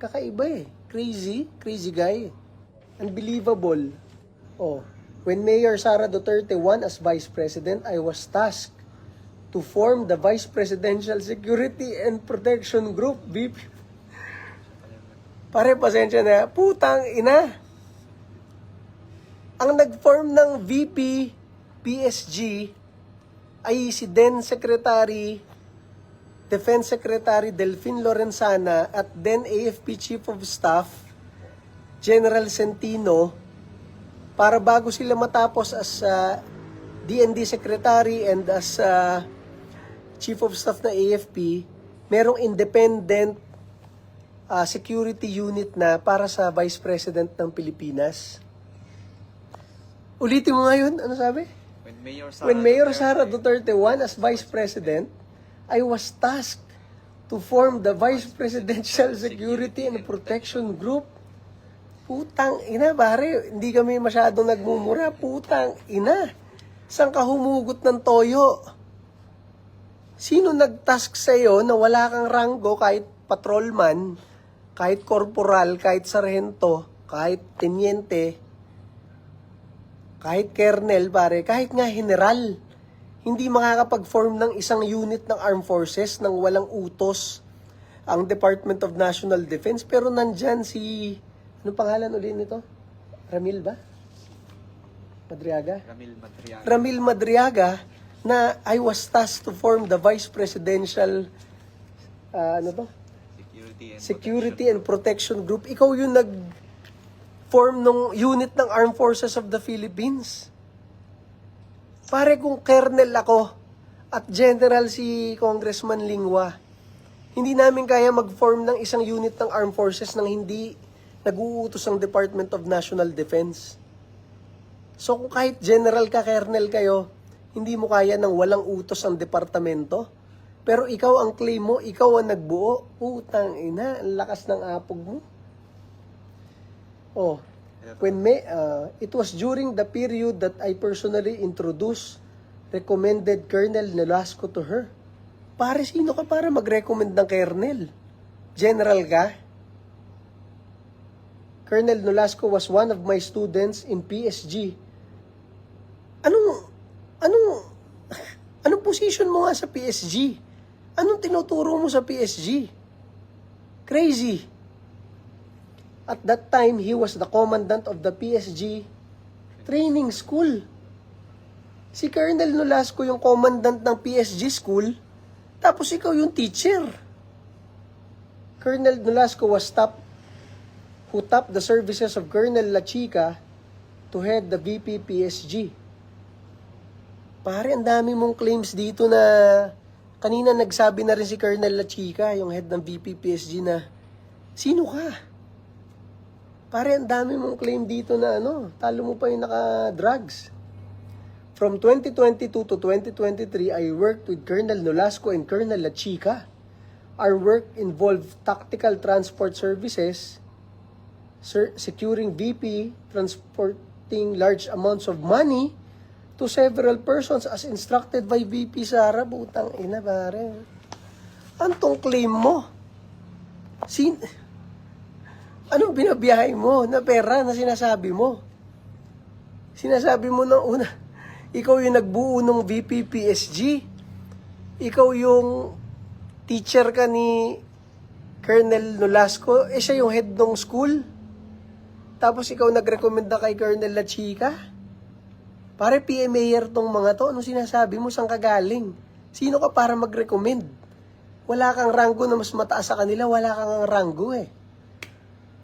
Kakaiba eh. Crazy. Crazy guy. Unbelievable. Oh. When Mayor Sara Duterte won as Vice President, I was tasked to form the Vice Presidential Security and Protection Group, VIP. Pare, pasensya na. Putang ina. Ang nag-form ng VP PSG ay si then Secretary, Defense Secretary Delfin Lorenzana at then AFP Chief of Staff, General Centino, para bago sila matapos as DND Secretary and as Chief of Staff na AFP, merong independent security unit na para sa Vice President ng Pilipinas. Ulitin mo nga yun, ano sabi? When Mayor Sara Duterte won as Vice President, I was tasked to form the Vice Presidential Security and Protection Group. Putang ina, pare, hindi kami masyadong nagmumura. Putang ina, saan ka humugot ng toyo? Sino nag-task sa'yo na wala kang ranggo kahit patrolman, kahit corporal, kahit sarhento, kahit tenyente, kahit kernel, pare, kahit nga general, hindi makakapag-form ng isang unit ng armed forces nang walang utos ang Department of National Defense. Pero nandyan si, ano pangalan ulit nito? Ramil ba? Madriaga? Ramil Madriaga, na I was tasked to form the Vice Presidential Security and Protection Group. Ikaw yung nag-form ng unit ng Armed Forces of the Philippines. Pare, kung colonel ako at general si Congressman Lingwa, hindi namin kaya mag-form ng isang unit ng Armed Forces nang hindi nag-uutos ang Department of National Defense. So kung kahit general ka, colonel kayo, hindi mo kaya nang walang utos ang departamento. Pero ikaw ang claim mo, ikaw ang nagbuo. Putang ina, ang lakas ng apog mo. Oh, it was during the period that I personally recommended Colonel Nolasco to her. Pare, sino ka para mag-recommend ng Colonel? General ka? Colonel Nolasco was one of my students in PSG. Anong position mo nga sa PSG? Anong tinuturo mo sa PSG? Crazy. At that time, he was the commandant of the PSG training school. Si Colonel Nolasco yung commandant ng PSG school, tapos ikaw yung teacher. Colonel Nolasco was who tapped the services of Colonel Lachica to head the VP PSG. Pare, ang dami mong claims dito na kanina nagsabi na rin si Colonel Lachica, yung head ng VP PSG, na sino ka? Pare, ang dami mong claim dito na talo mo pa yung naka-drugs. From 2022 to 2023, I worked with Colonel Nolasco and Colonel Lachica. Our work involved tactical transport services, securing VP, transporting large amounts of money to several persons as instructed by VP Sara. Butang ina, pare. Antong claim mo? Anong binabiyahe mo na pera na sinasabi mo? Sinasabi mo nung una, ikaw yung nagbuo ng VP PSG. Ikaw yung teacher ka ni Colonel Nolasco. Siya yung head ng school. Tapos ikaw nag-recommend na kay Colonel Lachica. Pare, PMAyer tong mga to. Ano sinasabi mo? Saan ka galing? Sino ka para mag-recommend? Wala kang ranggo na mas mataas sa kanila. Wala kang ranggo eh.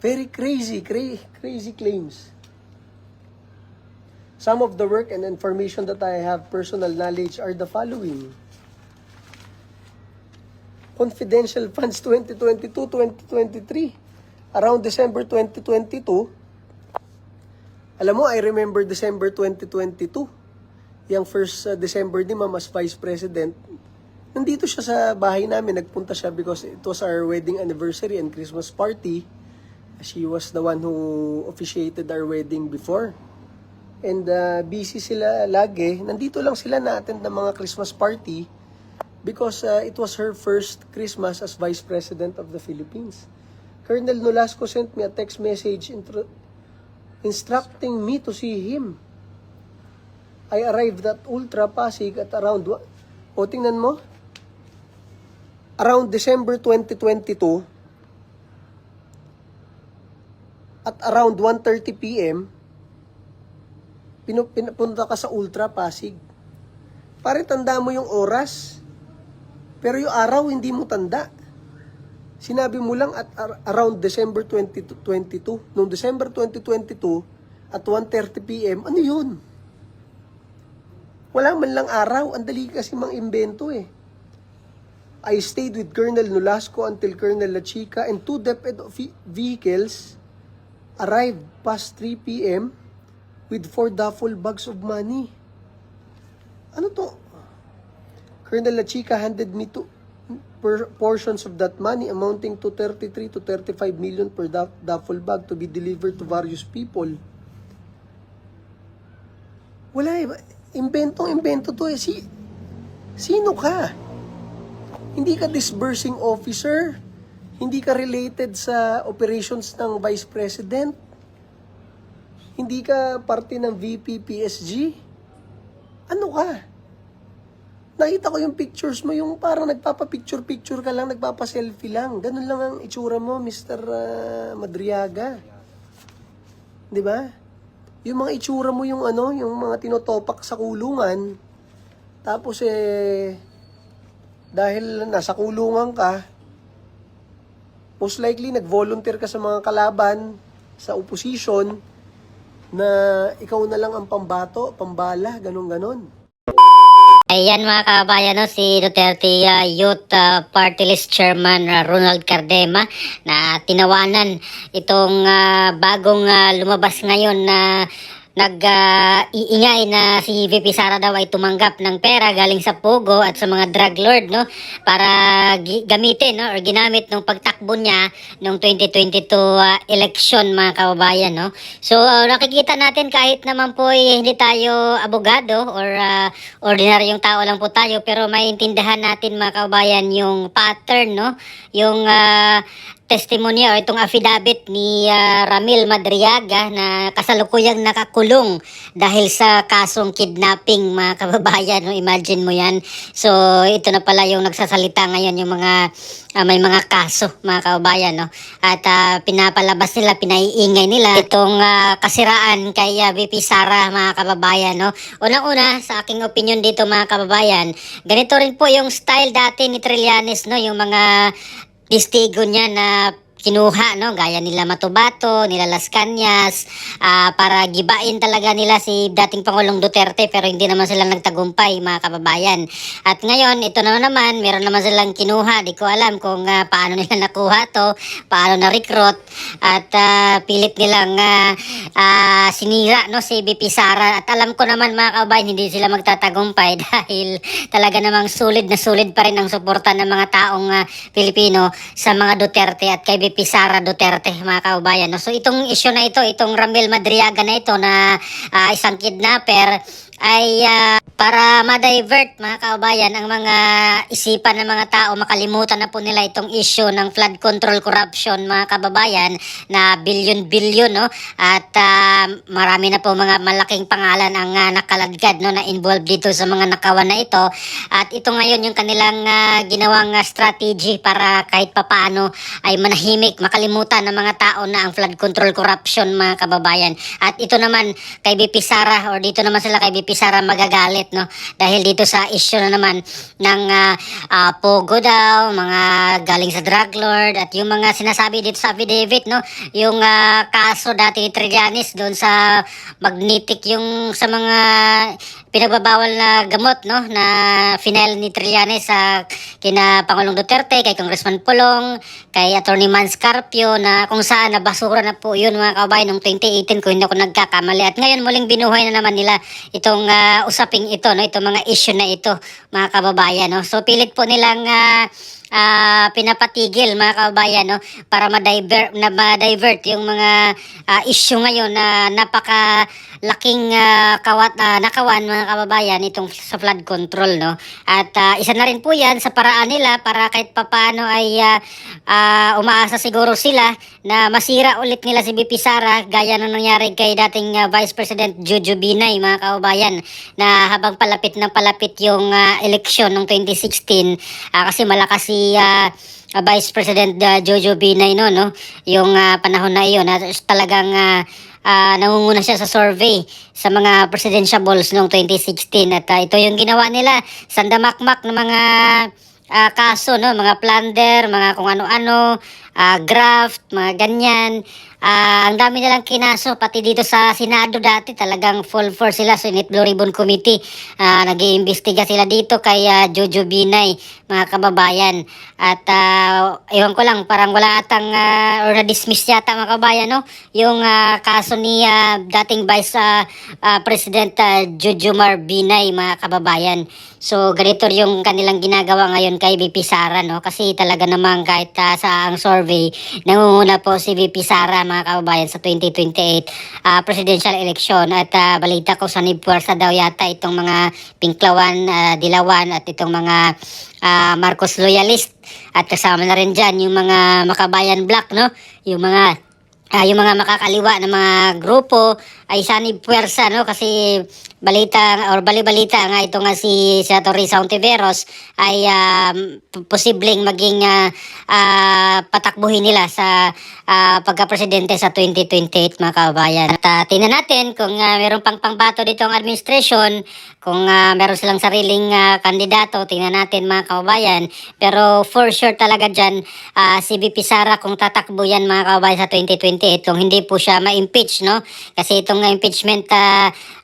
Very crazy claims. Some of the work and information that I have personal knowledge are the following. Confidential Funds 2022-2023. Around December 2022, alam mo, I remember December 2022. Yung first December ni Ma'am as Vice President, nandito siya sa bahay namin. Nagpunta siya because it was our wedding anniversary and Christmas party. She was the one who officiated our wedding before. And busy sila lagi. Nandito lang sila na-attend ng mga Christmas party because it was her first Christmas as Vice President of the Philippines. Colonel Nolasco sent me a text message instructing me to see him. I arrived at Ultra Pasig at around, tingnan mo, around December 2022, at around 1:30 p.m., pinapunta ka sa Ultra Pasig. Pare, tanda mo yung oras, pero yung araw hindi mo tanda. Sinabi mo lang at around December 2022. Noong December 2022, at 1:30 p.m., ano yun? Wala man lang araw. Ang dali kasi mang imbento eh. I stayed with Colonel Nolasco until Colonel Lachica and two DepEd vehicles arrived past 3 p.m. with 4 duffel bags of money. Ano to? Colonel Lachica handed me portions of that money amounting to 33 to 35 million per duffel bag to be delivered to various people. Wala eh. Inventong-invento to eh. Sino ka? Hindi ka disbursing officer. Hindi ka related sa operations ng Vice President. Hindi ka parte ng VP PSG. Ano ka? Nakita ko yung pictures mo, yung parang nagpapa-picture-picture ka lang, nagpapa-selfie lang. Ganun lang ang itsura mo, Mr. Madriaga. 'Di ba? Yung mga itsura mo, yung yung mga tinotopak sa kulungan. Tapos dahil nasa kulungan ka, most likely nag-volunteer ka sa mga kalaban sa opposition na ikaw na lang ang pambato, pambala, ganun-ganon. Ayan mga kabayan, no, si Duterte Youth Party List Chairman Ronald Cardema na tinawanan itong bagong lumabas ngayon na nag-iingay na si VP Sara daw ay tumanggap ng pera galing sa Pogo at sa mga drug lord, no, para gamitin, no, or ginamit nung pagtakbo niya nung 2022 election mga kababayan, no. So nakikita natin kahit naman po hindi tayo abogado or ordinaryong tao lang po tayo, pero maintindihan natin mga kababayan yung pattern, no, yung testimonya o itong affidavit ni Ramil Madriaga na kasalukuyang nakakulong dahil sa kasong kidnapping mga kababayan. No? Imagine mo yan. So ito na pala yung nagsasalita ngayon yung mga may mga kaso mga kababayan. No? At pinapalabas nila, pinaiingay nila itong kasiraan kay VP Sara mga kababayan. No? Unang-una sa aking opinion dito mga kababayan, ganito rin po yung style dati ni Trillanes, no? Yung mga testigo niya na kinuha, no, gaya nila Matubato, nila Las Cañas, para gibain talaga nila si dating Pangulong Duterte, pero hindi naman sila nagtagumpay mga kababayan. At ngayon, ito naman, meron naman silang kinuha, di ko alam kung paano nila nakuha to, paano na-recruit, at pilit nilang sinira, no, si VP Sara. At alam ko naman mga kababayan, hindi sila magtatagumpay dahil talaga namang sulit na sulit pa rin ang suporta ng mga taong Pilipino sa mga Duterte at kay VP Sara Duterte mga kababayan. No? So itong issue na ito, itong Ramil Madriaga na ito na isang kidnapper ay para ma-divert mga kababayan ang mga isipan ng mga tao, makalimutan na po nila itong issue ng flood control corruption mga kababayan na bilyon-bilyon, no? At marami na po mga malaking pangalan ang nakaladkad, no, na involved dito sa mga nakawan na ito. At ito ngayon yung kanilang ginawang strategy para kahit papaano ay manahimik, makalimutan ng mga tao na ang flood control corruption mga kababayan. At ito naman kay VP Sara, or dito naman sila kay VP Sara magagalit, no, dahil dito sa issue na naman ng Pogo daw, mga galing sa drug lord, at yung mga sinasabi dito sa affidavit, no, yung kaso dati ni Trillanes doon sa magnetic, yung sa mga pinagbabawal na gamot, no, na final ni Trillanes sa kina Pangulong Duterte, kay Congressman Pulong, kay Attorney Mans Carpio, na kung saan nabasura na po yun mga kababayan noong 2018 kung hindi ako nagkakamali. At ngayon muling binuhay na naman nila itong usaping ito, no, itong mga issue na ito mga kababayan, no. So pilit po nilang pinapatigil mga kababayan, no, para ma-divert yung mga issue ngayon na napakalaking nakawan mga kababayan itong sa flood control, no. At isa na rin po yan sa paraan nila para kahit papaano ay umaasa siguro sila na masira ulit nila si BP Sara gaya ng nangyari kay dating Vice President Jojo Binay mga kababayan, na habang palapit na palapit yung eleksyon ng 2016, kasi malakas si Vice President Jojo Binay no, yung panahon na iyon talagang nangunguna siya sa survey sa mga presidentiables noong 2016, at ito yung ginawa nila, sandamakmak ng mga kaso, no, mga plunder, mga kung ano-ano, graft, mga ganyan. Ang dami nilang kinaso, pati dito sa Senado dati talagang full force sila, Senate Blue Ribbon Committee. Nag-iimbestiga sila dito kay Jojo Binay, mga kababayan. At ewan ko lang, parang wala atang or na-dismiss yata mga kababayan, no? Yung kaso ni dating Vice President Jojo Binay, mga kababayan. So ganito yung kanilang ginagawa ngayon kay BP Sara, no? Kasi talaga namang kahit sa ang survey, nangunguna po si BP Sara mga kababayan sa 2028 presidential election. At balita ko sa Puwersa daw yata itong mga Pinklawan, Dilawan at itong mga Marcos loyalist, at kasama na rin dyan yung mga Makabayan Black, no? Yung mga makakaliwa na mga grupo ay sanib puwersa, no, kasi balita or bali-balita nga ito nga si Senator Risa Ontiveros ay posibleng maging patakbuhin nila sa pagka-presidente sa 2028 mga kababayan. At tingnan natin kung meron pang pangbato dito ang administration, kung meron silang sariling kandidato, tingnan natin mga kababayan. Pero for sure talaga dyan, si BP Sara kung tatakbo yan mga kababayan sa 2028, kung hindi po siya ma-impeach, no? Kasi itong impeachment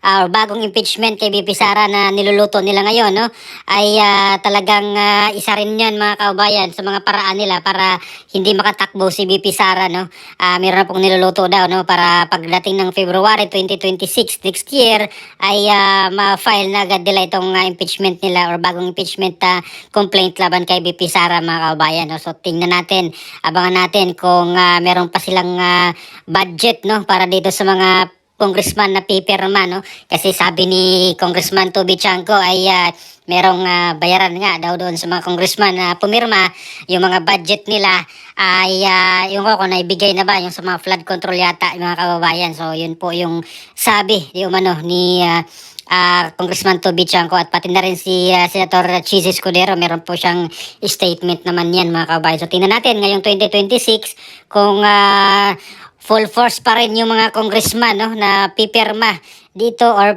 or bagong impeachment kay BP Sara na niluluto nila ngayon, no, ay talagang isa rin yan mga kababayan sa mga paraan nila para hindi makatakbo si BP Sara, no. Meron na pong niluluto daw, no, para pagdating ng February 2026 next year ay ma-file na agad nila itong impeachment nila or bagong impeachment complaint laban kay BP Sara mga kababayan, no. So tingnan natin, abangan natin kung meron pa silang budget, no, para dito sa mga congressman na pipirma, no? Kasi sabi ni Congressman Toby Chanco ay merong bayaran nga daw doon sa mga congressman na pumirma. Yung mga budget nila ay yung ko kung naibigay na ba yung sa mga flood control yata yung mga kababayan. So yun po yung sabi di umano ni Congressman Toby Chanco, at pati na rin si Senator Chizzy Escudero, meron po siyang statement naman yan mga kababayan. So tingnan natin ngayong 2026 kung full force pa rin yung mga congressman, no, na pipirma dito or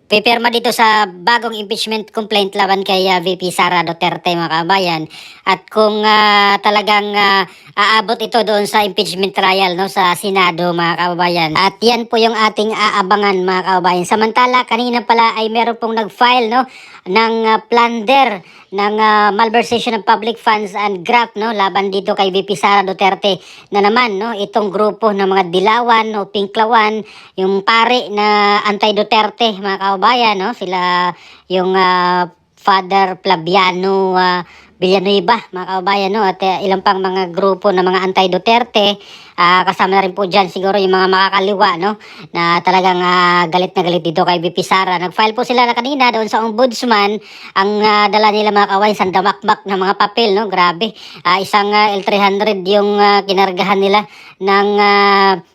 pipirma dito sa bagong impeachment complaint laban kay VP Sara Duterte mga kababayan. At kung talagang aabot ito doon sa impeachment trial, no, sa Senado mga kababayan. At yan po yung ating aabangan mga kababayan. Samantala kanina pala ay meron pong nag-file, no, ng plunder ng malversation of public funds and graft, no, laban dito kay VP Sara Duterte na naman, no, itong grupo ng mga Dilawan o Pinklawan, yung pare na anti-Duterte mga kababayan, no, sila yung Father Flaviano Villanueva mga kababayan, no, at ilang pang mga grupo na mga anti-Duterte. Kasama na rin po dyan siguro yung mga makakaliwa, no, na talagang galit na galit dito kay BP Sara. Nag-file po sila na kanina doon sa ombudsman. Ang dala nila mga kawain, sandamakmak na mga papel, no, grabe. Isang L300 yung kinargahan nila ng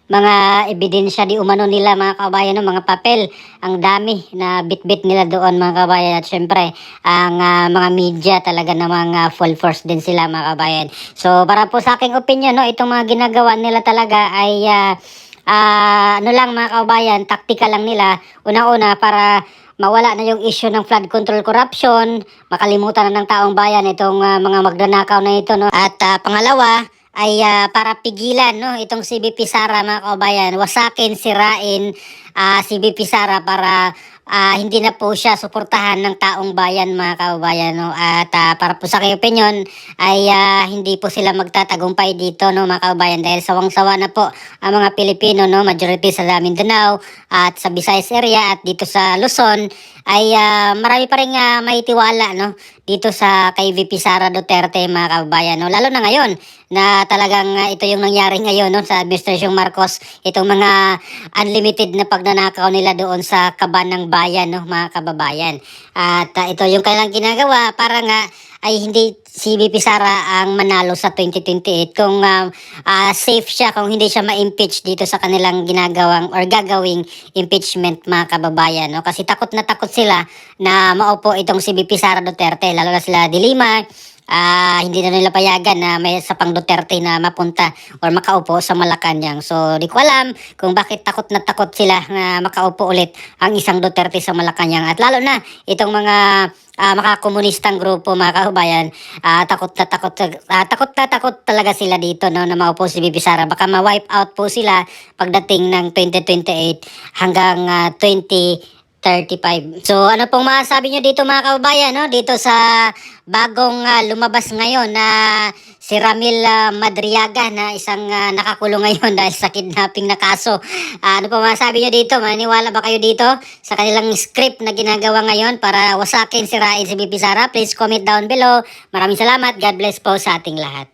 mga ebidensya di umano nila mga kabayan, no, mga papel. Ang dami na bit-bit nila doon mga kabayan. At syempre ang mga media talaga namang full force din sila mga kabayan. So para po sa aking opinion, no, itong mga ginagawa nila talaga ay ano lang mga kabayan, taktika lang nila. Una-una para mawala na yung issue ng flood control corruption, makalimutan na ng taong bayan itong mga magnanakaw na ito, no. At pangalawa ay para pigilan, no, itong si BP Sara mga kabayan, wasakin, sirain si BP Sara para hindi na po siya suportahan ng taong bayan mga kababayan, no. At para po sa aking opinion ay hindi po sila magtatagumpay dito, no mga kababayan, dahil sawang-sawa na po ang mga Pilipino, no, majority sa Mindanao at sa Visayas area at dito sa Luzon ay marami pa rin maitiwala, no, dito sa kay VP Sara Duterte, mga kababayan, no? Lalo na ngayon na talagang ito yung nangyari ngayon, no, sa Administrasyong Marcos, itong mga unlimited na pagnanakaw nila doon sa kaban ng bayan, no, mga kababayan. At ito yung kailang ginagawa para nga ay hindi si VP Sara ang manalo sa 2028 kung safe siya, kung hindi siya ma-impeach dito sa kanilang ginagawang or gagawing impeachment, mga kababayan, no? Kasi takot na takot sila na maupo itong si VP Sara Duterte, lalo na sila Dilima. Hindi na nila payagan na may isa pang Duterte na mapunta or makaupo sa Malacanang. So, di ko alam kung bakit takot na takot sila na makaupo ulit ang isang Duterte sa Malacanang. At lalo na itong mga makakomunistang grupo, mga kababayan, takot na takot talaga sila dito, no, na maupo si Bibi Sara. Baka ma-wipe out po sila pagdating ng 2028 hanggang 2035. So, ano pong masasabi nyo dito, mga kababayan, no? Dito sa bagong lumabas ngayon na si Ramil Madriaga, na isang nakakulong ngayon dahil sa kidnapping na kaso. Ano pong masasabi nyo dito? Maniwala ba kayo dito sa kanilang script na ginagawa ngayon para wasakin, sirain si VP Sara? Please comment down below. Maraming salamat. God bless po sa ating lahat.